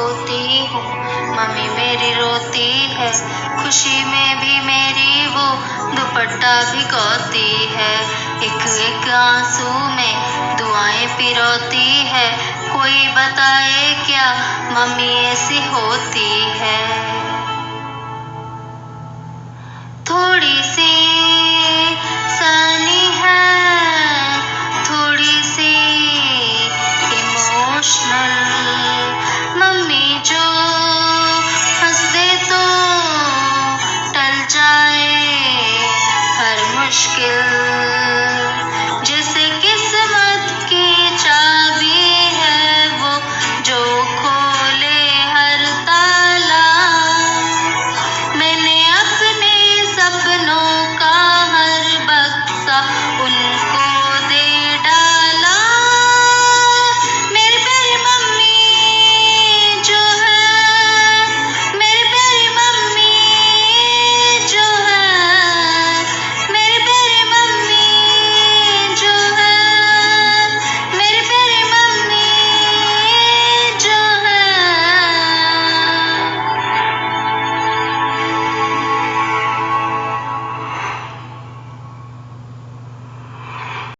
होती हूँ। मम्मी मेरी रोती है, खुशी में भी मेरी वो दुपट्टा भिगोती है। एक एक आंसू में दुआएं पिरोती है। कोई बताए क्या मम्मी ऐसी होती है। थोड़ी सी